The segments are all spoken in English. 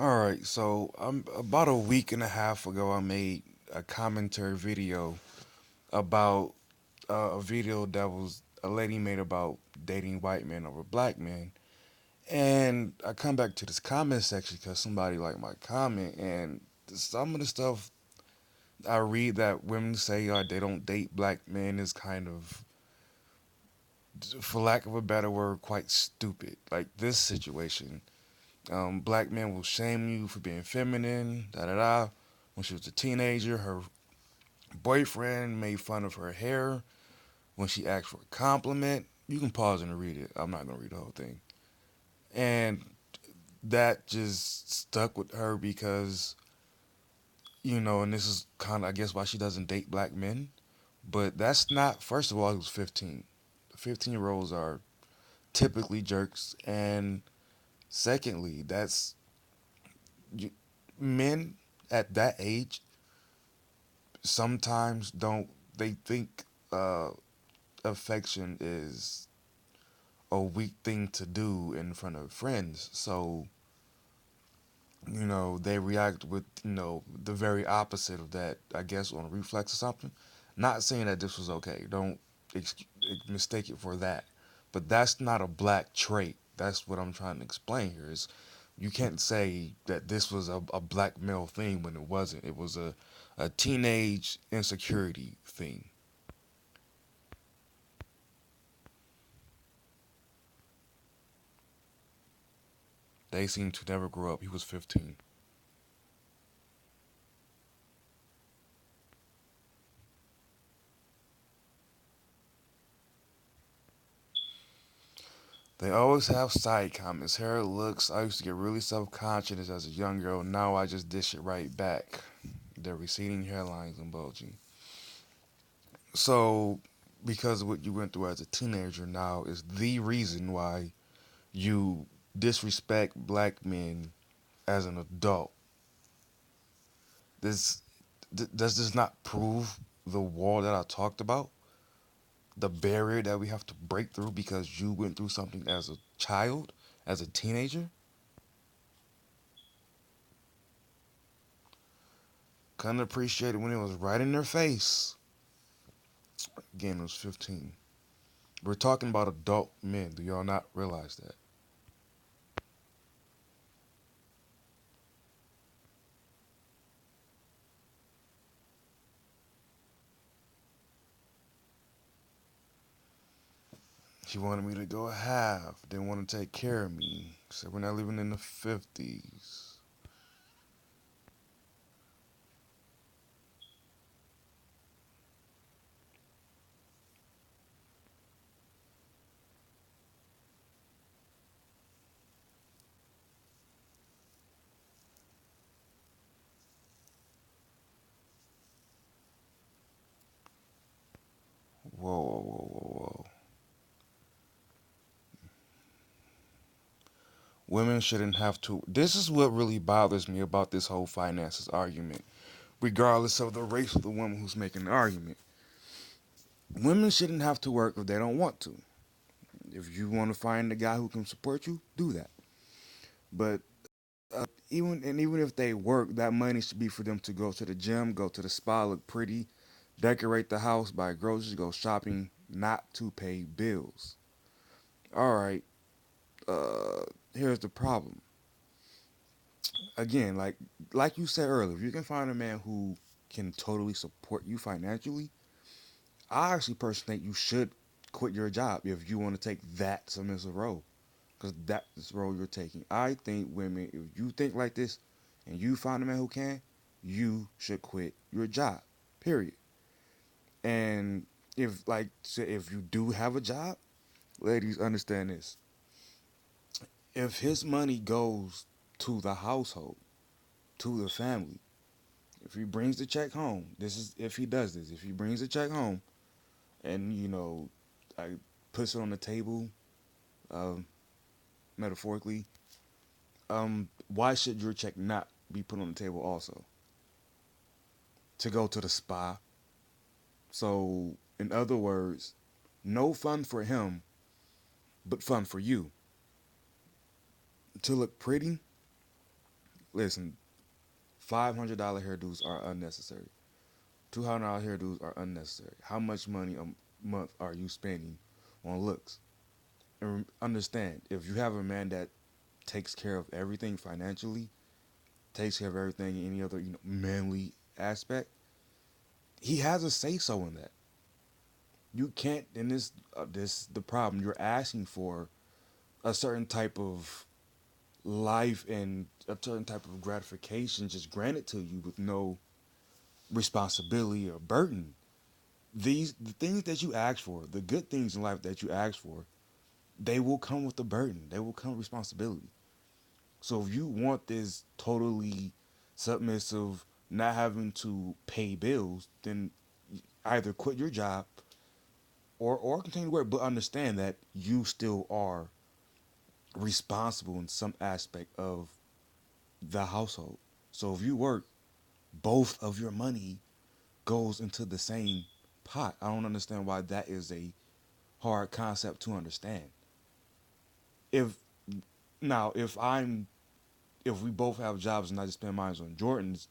All right, so about a week and a half ago, I made a commentary video about a video that was a lady made about dating white men over black men, and I come back to this comment section because somebody liked my comment, and some of the stuff I read that women say they don't date black men is kind of, for lack of a better word, quite stupid. Like this situation. Black men will shame you for being feminine, da da da. When she was a teenager, her boyfriend made fun of her hair when she asked for a compliment. You can pause and read it. I'm not gonna read the whole thing. And that just stuck with her because, and this is kind of, I guess, why she doesn't date black men. But that's not, first of all, he was 15. 15-year-olds are typically jerks. And secondly, you, men at that age sometimes don't, they think uh, affection is a weak thing to do in front of friends. So, they react with, the very opposite of that, I guess, on a reflex or something. Not saying that this was okay. Don't ex- mistake it for that. But that's not a black trait. That's what I'm trying to explain here is you can't say that this was a black male thing when it wasn't. It was a teenage insecurity thing. They seem to never grow up. He was 15. They always have side comments. Hair looks. I used to get really self-conscious as a young girl. Now I just dish it right back. The receding hairlines and bulging. So, because of what you went through as a teenager now is the reason why you disrespect black men as an adult. This does this not prove the wall that I talked about? The barrier that we have to break through because you went through something as a child, as a teenager? Couldn't appreciate it when it was right in their face. Again, it was 15. We're talking about adult men. Do y'all not realize that? She wanted me to go half. Didn't want to take care of me. Said we're not living in the 50s. Whoa, whoa, whoa, whoa, whoa. Women shouldn't have to. This is what really bothers me about this whole finances argument, regardless of the race of the woman who's making the argument. Women shouldn't have to work if they don't want to. If you want to find a guy who can support you, do that. But even if they work, that money should be for them to go to the gym, go to the spa, look pretty, decorate the house, buy groceries, go shopping, not to pay bills. All right. Uh, Here's the problem. Again, like you said earlier, if you can find a man who can totally support you financially, I actually personally think you should quit your job if you want to take that submissive role, because that's the role you're taking. I think women, if you think like this, and you find a man who can, you should quit your job. Period. And if like say if you do have a job, ladies understand this. If his money goes to the household, to the family, if he brings the check home, this is if he does this. If he brings the check home and I puts it on the table, um, metaphorically, why should your check not be put on the table also to go to the spa? So, in other words, no fun for him, but fun for you. To look pretty, Listen, $500 hairdos are unnecessary. $200 hairdos are unnecessary. How much money a month are you spending on looks? And understand, if you have a man that takes care of everything financially, takes care of everything in any other manly aspect, he has a say so in that. You can't. In this the problem. You're asking for a certain type of life and a certain type of gratification just granted to you with no responsibility or burden. The things that you ask for, the good things in life that you ask for, they will come with a burden. They will come with responsibility. So if you want this totally submissive, not having to pay bills, then either quit your job or continue to work, but understand that you still are responsible in some aspect of the household. So if you work, both of your money goes into the same pot. I don't understand why that is a hard concept to understand. If now if we both have jobs and I just spend mine on Jordans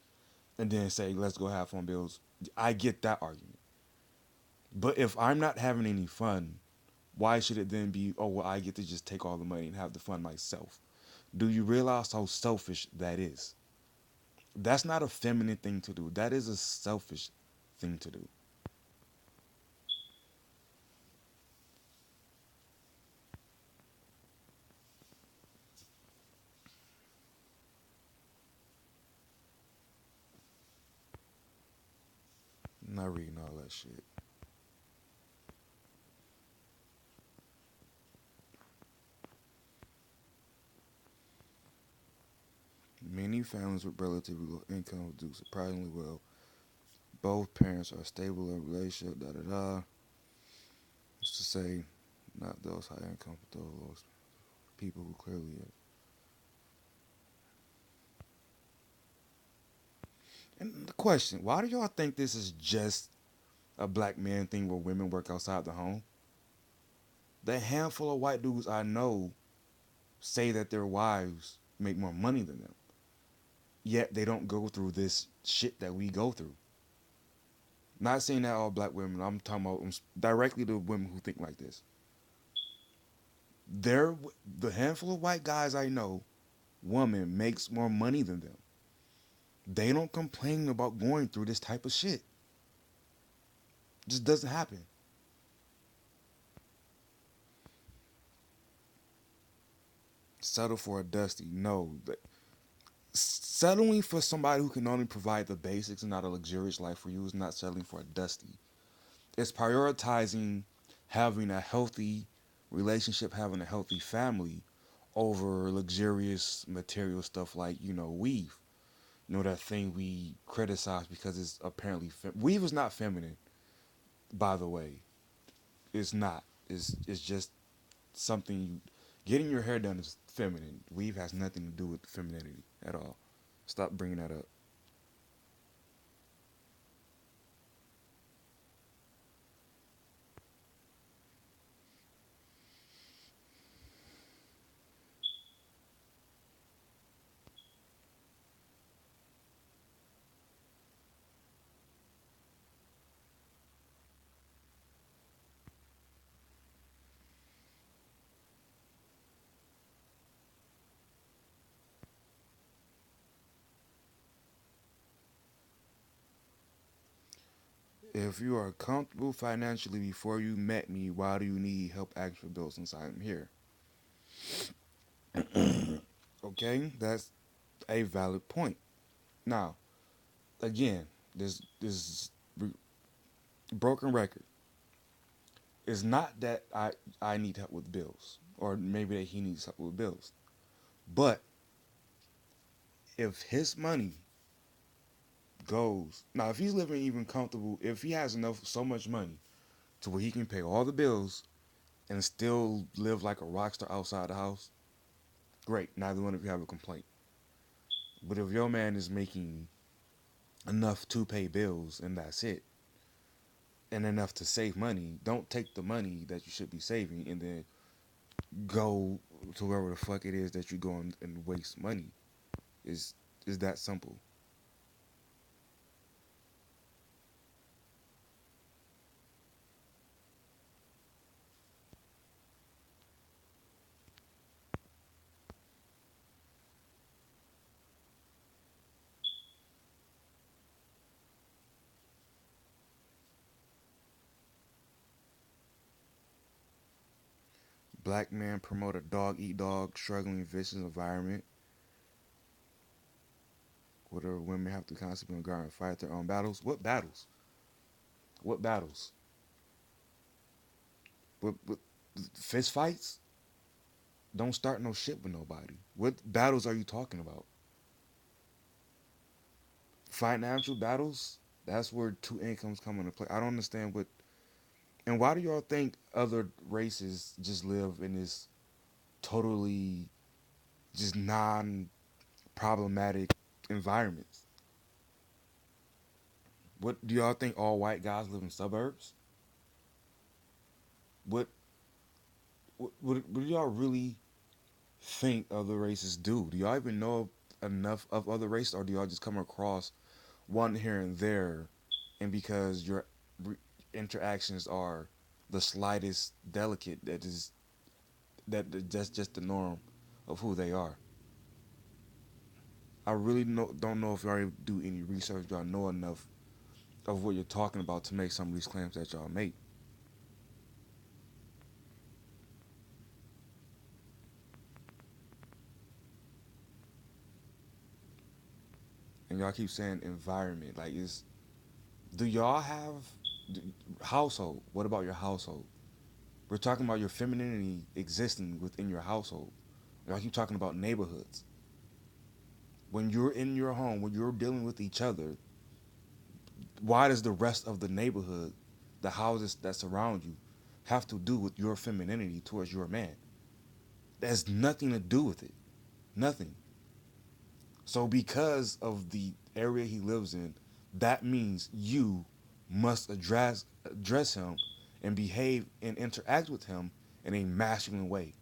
and then say let's go have fun bills, I get that argument. But if I'm not having any fun, why should it then be, oh well, I get to just take all the money and have the fun myself? Do you realize how selfish that is? That's not a feminine thing to do. That is a selfish thing to do. I'm not reading all that shit. Many families with relatively low income do surprisingly well. Both parents are stable in a relationship. Da da da. Just to say, not those high income, but those people who clearly. And the question: why do y'all think this is just a black man thing where women work outside the home? The handful of white dudes I know say that their wives make more money than them, yet they don't go through this shit that we go through. Not saying that all black women. I'm talking about directly to women who think like this. They're the handful of white guys I know. Woman makes more money than them. They don't complain about going through this type of shit. It just doesn't happen. Settle for a dusty. No. Settling for somebody who can only provide the basics and not a luxurious life for you is not settling for a dusty. It's prioritizing having a healthy relationship, having a healthy family over luxurious material stuff like, weave. That thing we criticize because it's apparently weave is not feminine, by the way. It's not. It's just something getting your hair done is feminine. Weave has nothing to do with femininity at all. Stop bringing that up. If you are comfortable financially before you met me, why do you need help asking for bills since I'm here? Okay, that's a valid point. Now, again, this broken record. It's not that I need help with bills, or maybe that he needs help with bills. But if his money goes now, if he's living even comfortable, if he has enough so much money to where he can pay all the bills and still live like a rock star outside the house, great. Neither one of you have a complaint. But if your man is making enough to pay bills and that's it, and enough to save money, don't take the money that you should be saving and then go to wherever the fuck it is that you go and waste money. Is It's that simple. Black man promote a dog eat dog, struggling vicious environment where women have to constantly guard and fight their own battles. What battles? What battles? What fist fights? Don't start no shit with nobody. What battles are you talking about? Financial battles? That's where two incomes come into play. I don't understand what. And why do y'all think other races just live in this totally just non problematic environments? What do y'all think all white guys live in suburbs? What what do y'all really think other races do? Do y'all even know enough of other races, or do y'all just come across one here and there, and because your re- interactions are the slightest delicate, that's just the norm of who they are? I really don't know if y'all do any research. Y'all know enough of what you're talking about to make some of these claims that y'all make, and y'all keep saying environment. Like, is do y'all have household? What about your household? We're talking about your femininity existing within your household. Y'all keep talking about neighborhoods. When you're in your home, when you're dealing with each other, why does the rest of the neighborhood, the houses that surround you, have to do with your femininity towards your man? That has nothing to do with it. Nothing. So because of the area he lives in, that means you must address him and behave and interact with him in a masculine way.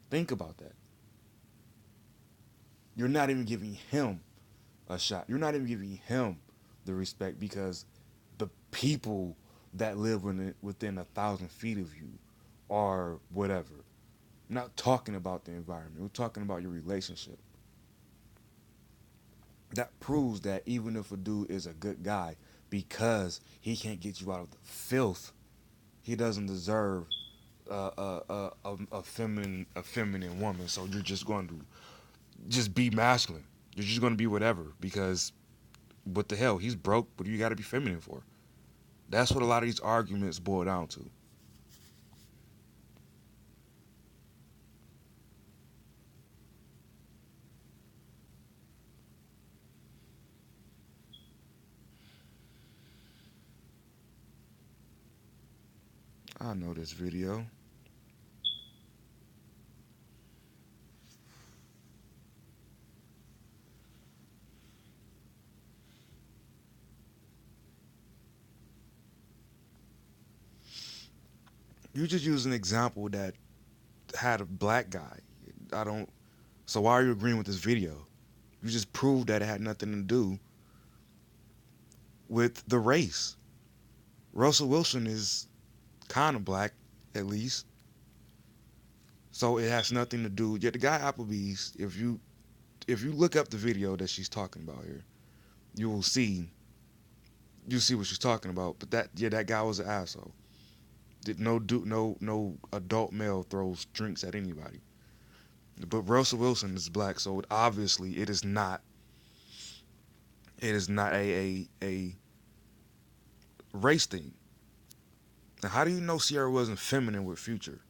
Think about that. You're not even giving him a shot. You're not even giving him the respect because the people that live within 1,000 feet of you are whatever. I'm not talking about the environment. We're talking about your relationship. That proves that even if a dude is a good guy, because he can't get you out of the filth, he doesn't deserve a feminine woman. So you're just going to just be masculine. You're just going to be whatever because what the hell? He's broke. What do you got to be feminine for? That's what a lot of these arguments boil down to. I know this video. You just use an example that had a black guy. I don't. So why are you agreeing with this video? You just proved that it had nothing to do with the race. Russell Wilson is kind of black, at least. So it has nothing to do. Yeah, the guy Applebee's. If you look up the video that she's talking about here, you will see what she's talking about. But that guy was an asshole. Did no adult male throws drinks at anybody. But Russell Wilson is black, so obviously it is not a race thing. Now, how do you know Sierra wasn't feminine with Future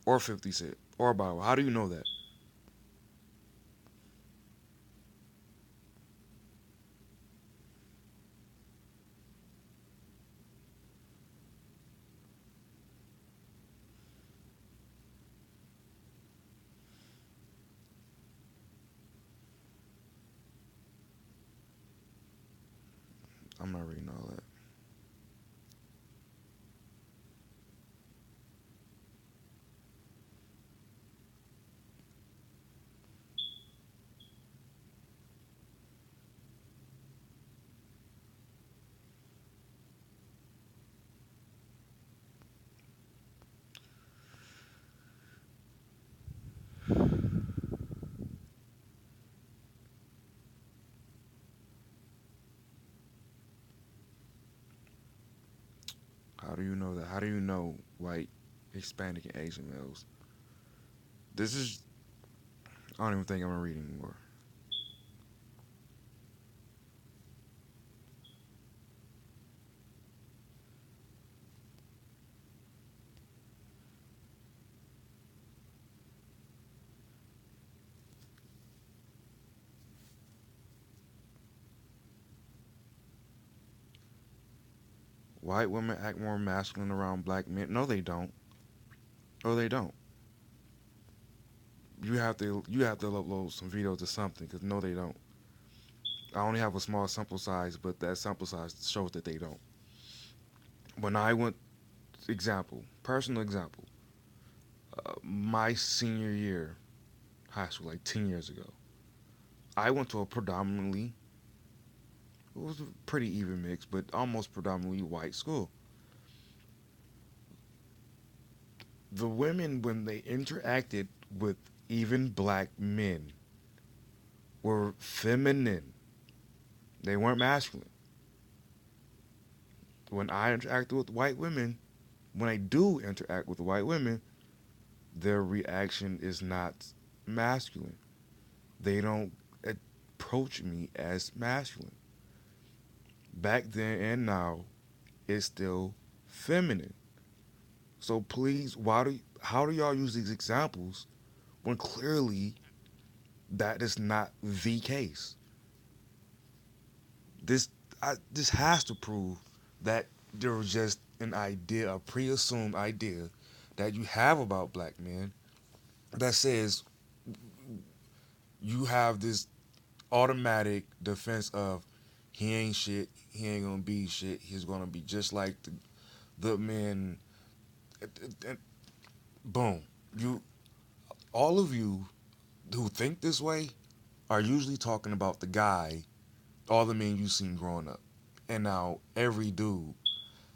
or 50 Cent or Bible? How do you know that? I'm not reading all that. How do you know that? How do you know white, Hispanic, and Asian males? This is, I don't even think I'm gonna read anymore. White women act more masculine around black men. No, they don't. Oh, they don't. You have to upload some videos or something because no, they don't. I only have a small sample size, but that sample size shows that they don't. When I went, personal example, my senior year high school, like 10 years ago, I went to a predominantly, it was a pretty even mix, but almost predominantly white school. The women, when they interacted with even black men, were feminine. They weren't masculine. When I interacted with white women, when I do interact with white women, their reaction is not masculine. They don't approach me as masculine. Back then and now, it's still feminine. So please, how do y'all use these examples when clearly that is not the case? This this has to prove that there was just an idea, a pre-assumed idea that you have about black men that says you have this automatic defense of he ain't shit, he ain't gonna be shit, he's gonna be just like the men. And boom, you all of you who think this way are usually talking about the guy, all the men you've seen growing up, and now every dude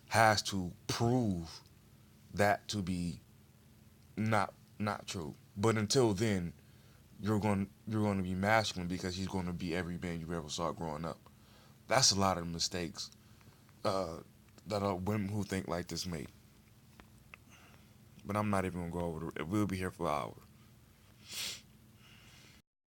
has to prove that to be not true. But until then, you're going to be masculine because he's going to be every man you ever saw growing up. That's a lot of mistakes uh, that women who think like this make. But I'm not even gonna go over it. We'll be here for hours.